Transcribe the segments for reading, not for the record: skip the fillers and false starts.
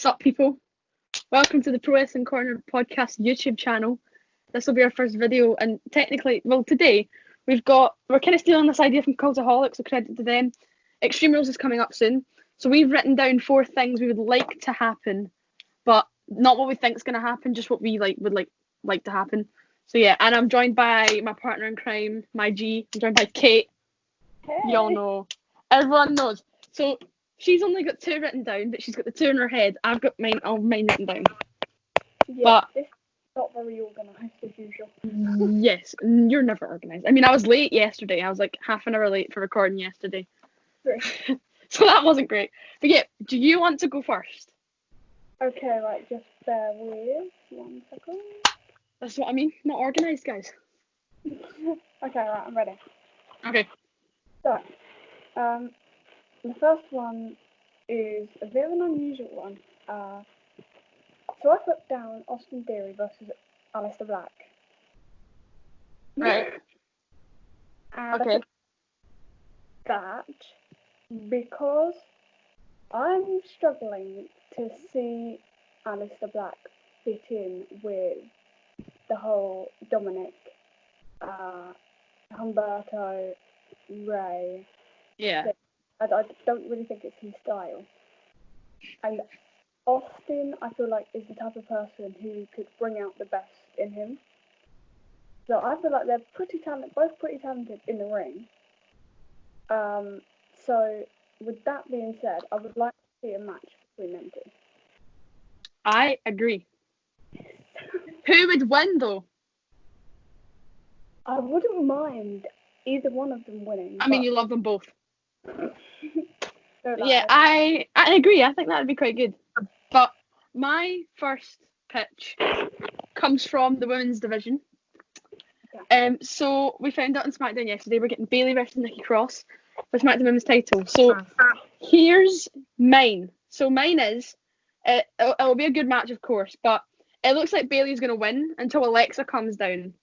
Sup, people? Welcome to the ProWrestlingCorner podcast YouTube channel. This will be our first video, and technically, today we're kind of stealing this idea from Cultaholics, so credit to them. Extreme Rules is coming up soon, so we've written down 4 things we would like to happen, but not what we think is going to happen, just what we would like to happen. So yeah, and I'm joined by my partner in crime, my G. I'm joined by Kate. Hey. Y'all know. Everyone knows. So she's only got 2 written down, but she's got the 2 in her head. I've got mine written down. Yeah, but this is not very organised as usual. Yes, you're never organised. I mean, I was late yesterday. I was like half an hour late for recording yesterday. True. So that wasn't great. But yeah, do you want to go first? Okay, right, just bear with 1 second. That's what I mean. Not organised, guys. Okay, right, I'm ready. Okay. So, the first one is a bit of an unusual one. So I put down Austin Theory versus Aleister Black. Right. And Okay. I put that because I'm struggling to see Aleister Black fit in with the whole Dominic, Humberto, Ray. Yeah. I don't really think it's his style. And Austin, I feel like, is the type of person who could bring out the best in him. So I feel like they're both pretty talented in the ring. So with that being said, I would like to see a match between them 2. I agree. Who would win though? I wouldn't mind either one of them winning. I mean, you love them both. So, Yeah, I agree. I think that would be quite good. But my first pitch comes from the women's division. Okay. So we found out on SmackDown yesterday we're getting Bayley versus Nikki Cross for SmackDown Women's title. So here's mine. So mine is it'll be a good match, of course, but it looks like Bayley's gonna win until Alexa comes down.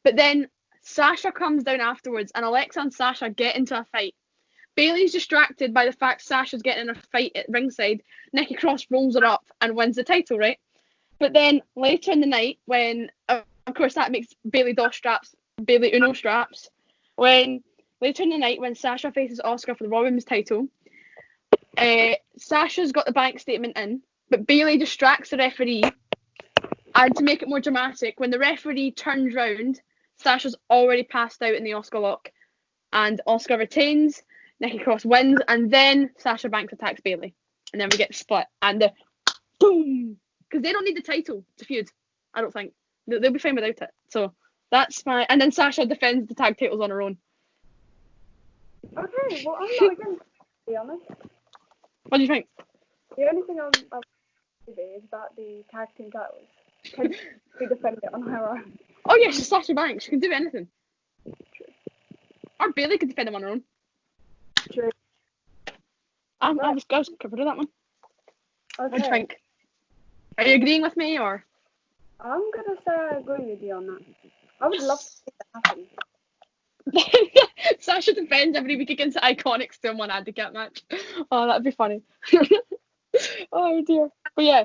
But then Sasha comes down afterwards, and Alexa and Sasha get into a fight. Bayley's distracted by the fact Sasha's getting in a fight at ringside. Nikki Cross rolls her up and wins the title, right? But then later in the night, when of course that makes Bayley Bayley Uno straps. When later in the night, when Sasha faces Asuka for the Raw Women's title, Sasha's got the bank statement in, but Bayley distracts the referee. And to make it more dramatic, when the referee turns round, Sasha's already passed out in the Asuka lock, and Asuka retains. Nikki Cross wins, and then Sasha Banks attacks Bayley, and then we get split, and boom, because they don't need the title to feud. I don't think they'll be fine without it. So that's my, and then Sasha defends the tag titles on her own. Okay, well, I'm not against it, to be honest. What do you think? The only thing I'm is about the tag team titles. Can she defend it on her own? Oh yeah, she's Sasha Banks. She can do anything. True. Or Bayley could defend them on her own. True. I was covered with that one. Okay. What do you think? Are you agreeing with me, or? I'm gonna say I agree with you on that. I would love to see that happen. Sasha defends every week against the Iconics to one handicap match. Oh, that'd be funny. Oh dear. But yeah,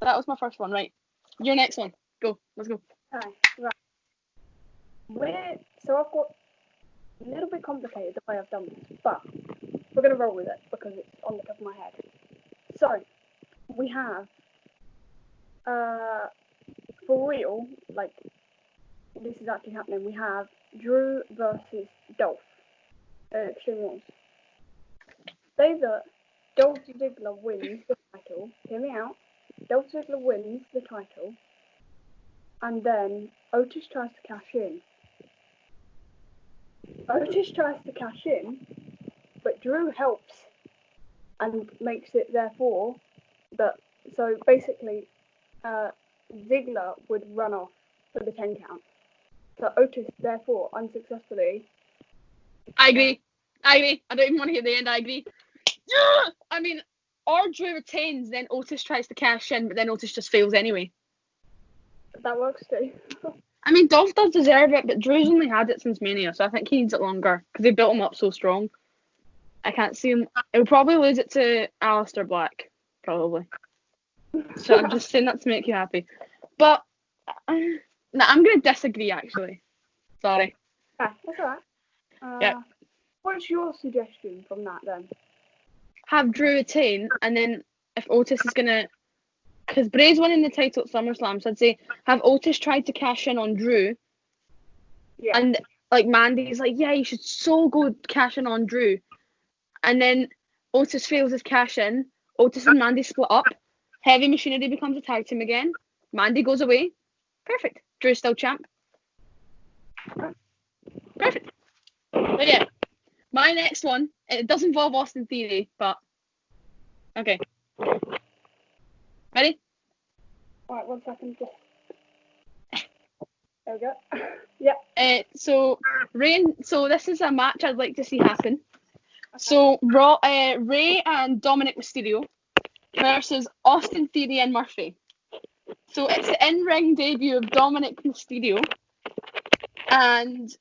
that was my first one. Right, your next one. Go. Let's go. Okay, right. So I've got a little bit complicated the way I've done this, but we're gonna roll with it because it's on the top of my head. So we have, for real, like this is actually happening. We have Drew versus Dolph at Extreme Rules. Say that Dolph Ziggler wins the title. Hear me out. Dolph Ziggler wins the title, and then Otis tries to cash in. But Drew helps and makes it therefore that. So basically, Ziggler would run off for the 10 count. So Otis therefore unsuccessfully. I agree. I don't even want to hear the end. I agree. I mean, or Drew retains, then Otis tries to cash in, but then Otis just fails anyway. That works too. I mean, Dolph does deserve it, but Drew's only had it since Mania, so I think he needs it longer because they built him up so strong. I can't see him. He'll probably lose it to Aleister Black, probably. So I'm just saying that to make you happy. But nah, I'm gonna disagree actually. Sorry. Okay, that's alright. Yeah. What's your suggestion from that then? Have Drew retain, and then if Otis is gonna, because Bray's winning the title at SummerSlam, so I'd say have Otis try to cash in on Drew, Yeah. and like Mandy's like, yeah, you should so go cash in on Drew, and then Otis fails his cash in. Otis and Mandy split up. Heavy Machinery becomes a tag team again. Mandy goes away. Perfect. Drew's still champ. Perfect. But yeah, my next one, it does involve Austin Theory, but okay. Ready? Alright, 1 second. Just... There we go. Yeah. So this is a match I'd like to see happen. Okay. So Ray and Dominic Mysterio versus Austin Theory and Murphy. So it's the in-ring debut of Dominic Mysterio, and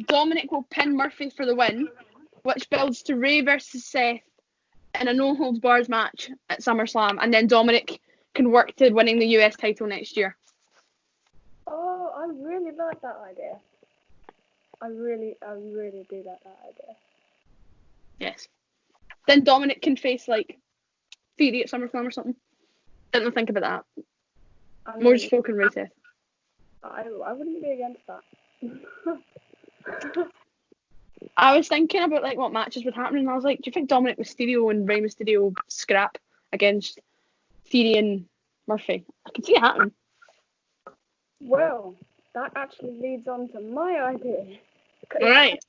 Dominic will pin Murphy for the win, which builds to Ray versus Seth in a no-holds-barred match at SummerSlam, and then Dominic can work to winning the US title next year. Oh, I really like that idea. I really do like that idea. Yes. Then Dominic can face like Theory at SummerSlam or something. Didn't think about that. More just folk and Ray Seth. I wouldn't be against that. I was thinking about like what matches would happen, and I was like, do you think Dominic Mysterio and Rey Mysterio scrap against Theory and Murphy? I can see it happen. Well, that actually leads on to my idea. Alright.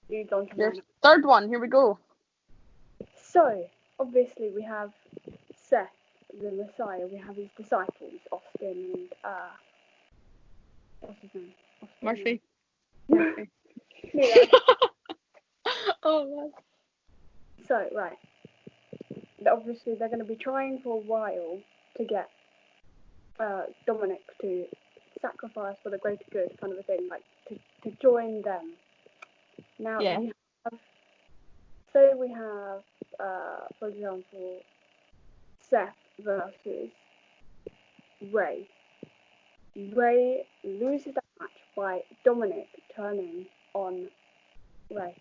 Leads on to Your third one, here we go. So, obviously we have Seth, the Messiah, we have his disciples, Austin and what's his name? Murphy. Murphy. Yeah. Oh man. So, right. Obviously they're going to be trying for a while to get Dominic to sacrifice for the greater good, kind of a thing, like to join them. Now, yeah. we have, for example, Seth versus Ray. Ray loses that match by Dominic turning on Ray.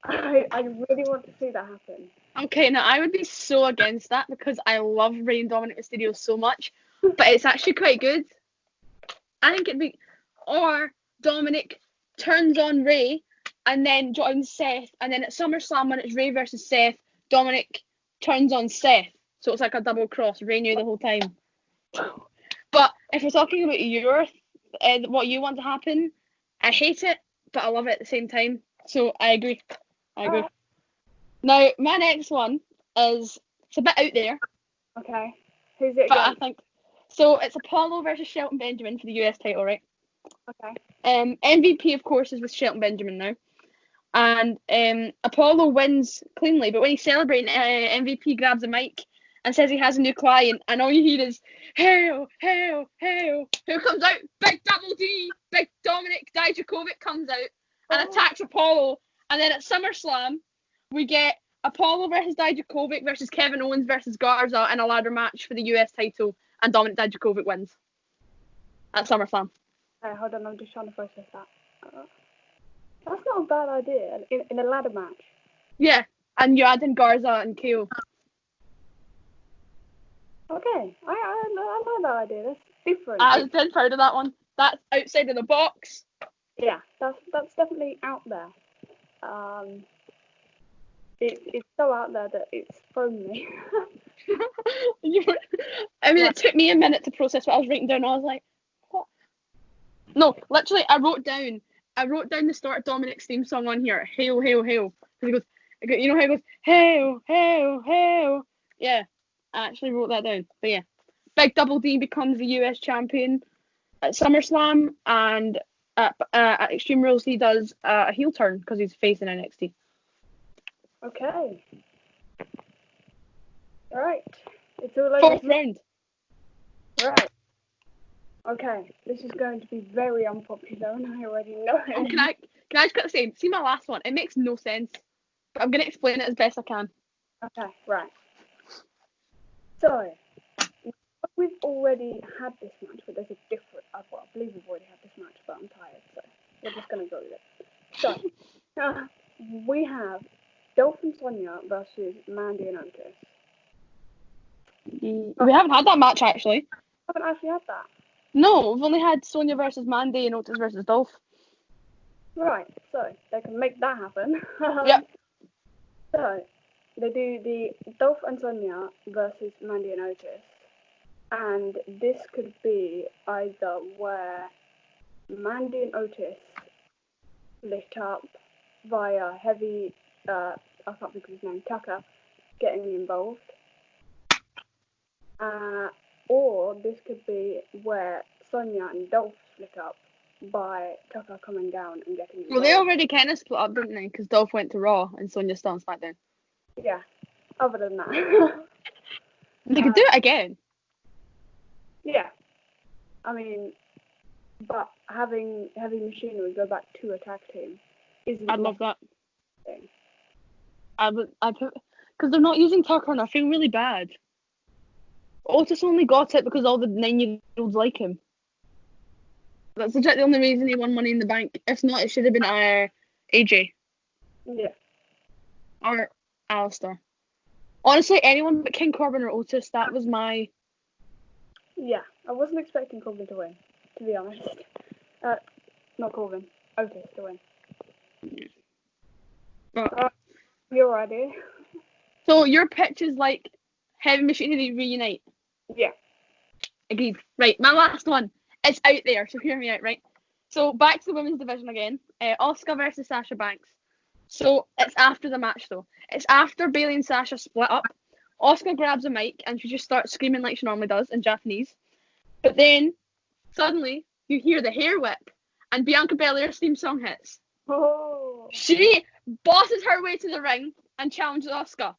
I really want to see that happen. Okay, now I would be so against that because I love Ray and Dominic Mysterio so much, but it's actually quite good. I think it'd be, or Dominic turns on Ray and then joins Seth, and then at SummerSlam when it's Ray versus Seth, Dominic turns on Seth, so it's like a double cross. Ray knew the whole time. But if we're talking about your what you want to happen, I hate it, but I love it at the same time. So I agree. Now my next one is, it's a bit out there. Okay. Who's it but again? I think so. It's Apollo versus Shelton Benjamin for the US title, right? Okay. MVP of course is with Shelton Benjamin now, and Apollo wins cleanly. But when he's celebrating, MVP grabs a mic and says he has a new client, and all you hear is hail, hail, hail. Who comes out? Big Double D, Big Dominic Dijakovic comes out and attacks Apollo. And then at SummerSlam, we get Apollo versus Dijakovic versus Kevin Owens versus Garza in a ladder match for the US title, and Dominic Dijakovic wins at SummerSlam. Hey, hold on, I'm just trying to process that. That's not a bad idea in a ladder match. Yeah, and you add in Garza and KO. Okay, I like that idea. That's different. I was dead proud of that one. That's outside of the box. Yeah, that's definitely out there. It's so out there that it's thrown me. It took me a minute to process what I was writing down. I was like, what? No, literally, I wrote down the start of Dominic's theme song on here. Hail, hail, hail. Because he goes, you know how he goes, hail, hail, hail. Yeah, I actually wrote that down. But yeah, Big Double D becomes the US champion at SummerSlam, and at Extreme Rules he does a heel turn because he's facing NXT. Okay. Right. It's all over. Fourth round. Right. Okay. This is going to be very unpopular, and I already know it. Oh, can I just quickly say, see my last one? It makes no sense, but I'm gonna explain it as best I can. Okay. Right. So, we've already had this match, but there's a different. Well, I believe we've already had this match, but I'm tired, so we're just gonna go with it. So, we have Dolph and Sonya versus Mandy and Otis. We haven't had that match actually. I haven't actually had that. No, we've only had Sonya versus Mandy and Otis versus Dolph. Right, so they can make that happen. Yep. So, they do the Dolph and Sonya versus Mandy and Otis. And this could be either where Mandy and Otis lit up via heavy, I can't think of his name, Tucker, getting involved. Or this could be where Sonya and Dolph split up by Tucker coming down and getting involved. Well, they already kind of split up, didn't they? Because Dolph went to Raw and Sonya's still on SmackDown. Yeah, other than that. They could do it again. Yeah. I mean, but having Heavy Machinery go back to a tag team isn't. I'd love that. Thing. I put because they're not using Tucker and I feel really bad. Otis only got it because all the 9-year-olds like him. That's legit the only reason he won Money in the Bank. If not, it should have been AJ. Yeah. Or Alistair. Honestly, anyone but King Corbin or Otis, that was my... Yeah, I wasn't expecting Corbin to win, to be honest. Not Corbin, Otis to win. But, you're ready. so your pitch is like Heavy Machinery reunite? Yeah. Agreed. Right, my last one. It's out there, so hear me out, right? So back to the women's division again. Asuka versus Sasha Banks. So it's after the match though. It's after Bayley and Sasha split up. Asuka grabs a mic and she just starts screaming like she normally does in Japanese. But then suddenly you hear the hair whip and Bianca Belair's theme song hits. Oh. She bosses her way to the ring and challenges Asuka.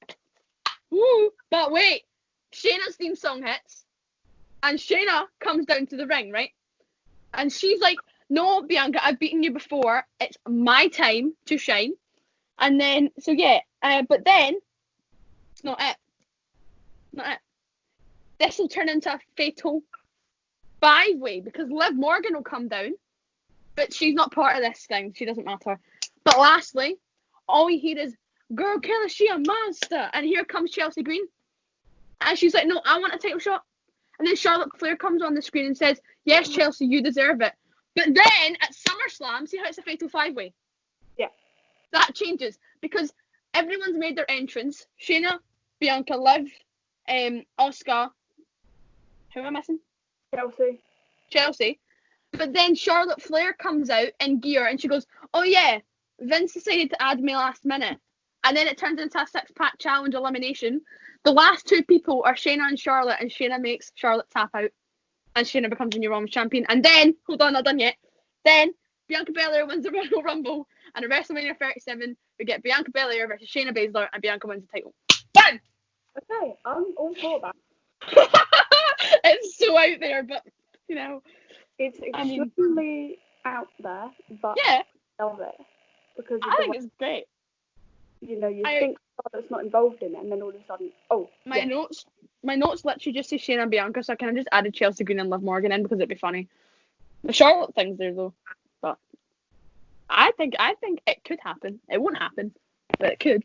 Woo! But wait, Shayna's theme song hits. And Shayna comes down to the ring, right? And she's like, no, Bianca, I've beaten you before. It's my time to shine. And then, so yeah, but then, it's not it. Not it. This will turn into a fatal 5-way because Liv Morgan will come down. But she's not part of this thing. She doesn't matter. But lastly, all we hear is, girl, Kelly, she a monster. And here comes Chelsea Green. And she's like, no, I want a title shot. And then Charlotte Flair comes on the screen and says, yes, Chelsea, you deserve it. But then at SummerSlam, see how it's a fatal 5-way? Yeah. That changes because everyone's made their entrance. Shayna, Bianca, Liv, Asuka. Who am I missing? Chelsea. But then Charlotte Flair comes out in gear and she goes, oh yeah, Vince decided to add me last minute. And then it turns into a 6-pack challenge elimination. The last two people are Shayna and Charlotte, and Shayna makes Charlotte tap out. And Shayna becomes the new Women's Champion. And then, hold on, not done yet. Then, Bianca Belair wins the Royal Rumble. And at WrestleMania 37, we get Bianca Belair versus Shayna Baszler, and Bianca wins the title. Done! Okay, I'm all for that. It's so out there, but, you know. It's extremely out there, but yeah. I love it. Because I think it's great. You know, think Charlotte's not involved in it, and then all of a sudden, my notes literally just say Shayna and Bianca, so I kind of just added Chelsea Green and Liv Morgan in because it'd be funny. The Charlotte thing's there though, but I think it could happen. It won't happen, but it could.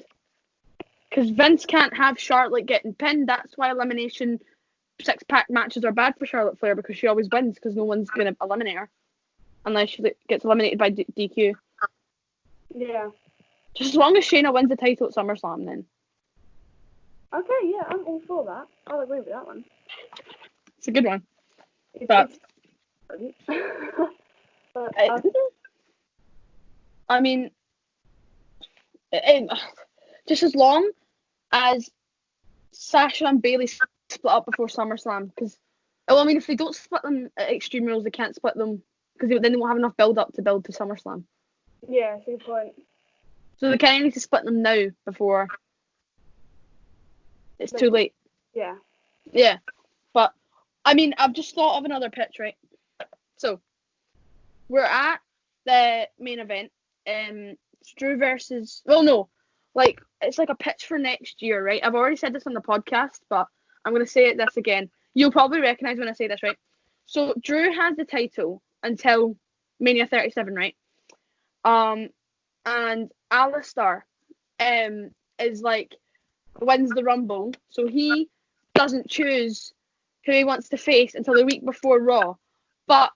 Because Vince can't have Charlotte getting pinned. That's why elimination 6-pack matches are bad for Charlotte Flair because she always wins because no one's gonna eliminate her unless she gets eliminated by DQ. Yeah. Just as long as Shayna wins the title at SummerSlam, then. Okay, yeah, I'm all for that. I'll agree with that one. It's a good one. But I mean, just as long as Sasha and Bayley split up before SummerSlam, because, I mean, if they don't split them at Extreme Rules, they can't split them, because then they won't have enough build-up to build to SummerSlam. Yeah, that's a good point. So they kind of need to split them now before it's too late. Yeah. Yeah. But, I mean, I've just thought of another pitch, right? So, we're at the main event. Drew versus... Well, no. Like, it's like a pitch for next year, right? I've already said this on the podcast, but I'm going to say this again. You'll probably recognise when I say this, right? So Drew has the title until Mania 37, right? And Alistair is like wins the Rumble, so he doesn't choose who he wants to face until the week before Raw. But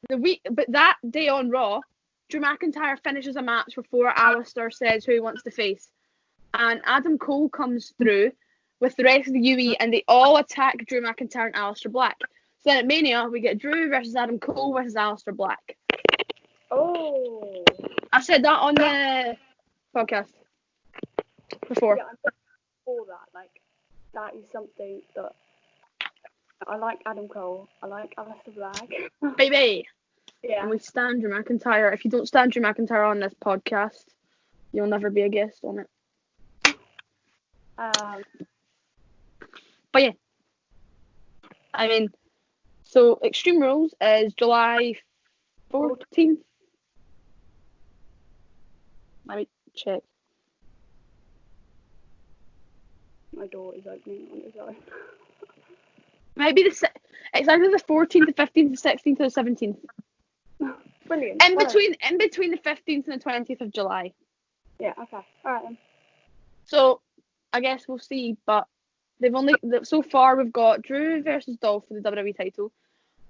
that day on Raw, Drew McIntyre finishes a match before Alistair says who he wants to face. And Adam Cole comes through with the rest of the UE and they all attack Drew McIntyre and Aleister Black. So then at Mania, we get Drew versus Adam Cole versus Aleister Black. Oh. I've said that on the podcast before. Yeah, I'm for that. Like, that is something that I like. Adam Cole. I like Aleister Black. Baby! Yeah. And we stand Drew McIntyre. If you don't stand Drew McIntyre on this podcast, you'll never be a guest on it. But yeah. I mean, so Extreme Rules is July 14th. Let me check. My door is opening on its own. Maybe it's either the 14th, the 15th, the 16th, or the 17th. Brilliant. In between the 15th and the 20th of July. Yeah. Okay. All right then. So I guess we'll see, but so far we've got Drew versus Dolph for the WWE title,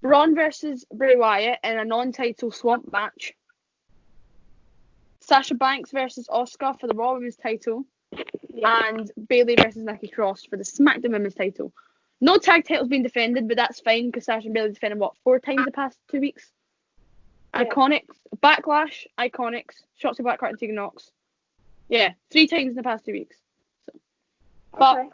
Braun versus Bray Wyatt in a non-title swamp match, Sasha Banks versus Asuka for the Raw Women's title, and Bayley versus Nikki Cross for the SmackDown Women's title. No tag titles being defended, but that's fine because Sasha and Bayley defended 4 times the past 2 weeks. Yeah. Iconics, Backlash, Iconics, Shotzi Blackheart and Tegan Nox. Yeah, 3 times in the past 2 weeks. So, but okay.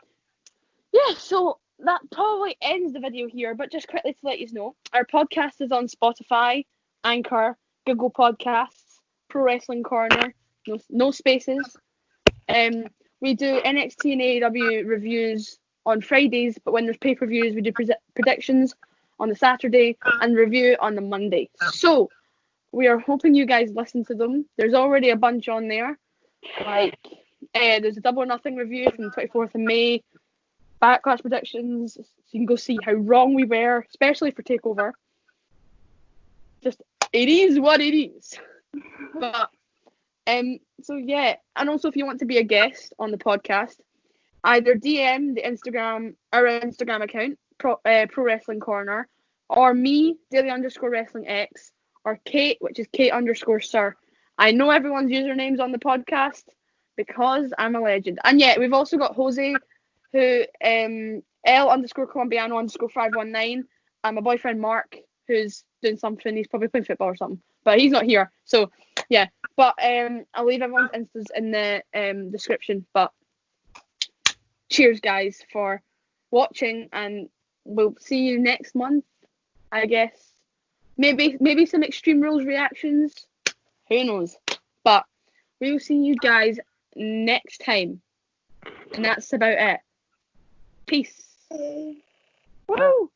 Yeah, so that probably ends the video here. But just quickly to let you know, our podcast is on Spotify, Anchor, Google Podcasts, Pro Wrestling Corner, no spaces. We do NXT and AEW reviews on Fridays, but when there's pay-per-views, we do predictions on the Saturday and review on the Monday. So we are hoping you guys listen to them. There's already a bunch on there. Like there's a Double or Nothing review from the 24th of May, Backlash predictions, so you can go see how wrong we were, especially for TakeOver. Just it is what it is. But so yeah, and also if you want to be a guest on the podcast, either DM our Instagram account, Pro Wrestling Corner, or me, Daily_WrestlingX, or Kate, which is Kate_Sir. I know everyone's usernames on the podcast because I'm a legend. And yeah, we've also got Jose, who L_Colombiano_519, and my boyfriend Mark, who's doing something. He's probably playing football or something, but he's not here. So yeah, but I'll leave everyone's Instas in the description. But cheers, guys, for watching, and we'll see you next month, I guess. Maybe some Extreme Rules reactions. Who knows? But we will see you guys next time. And that's about it. Peace. Woo!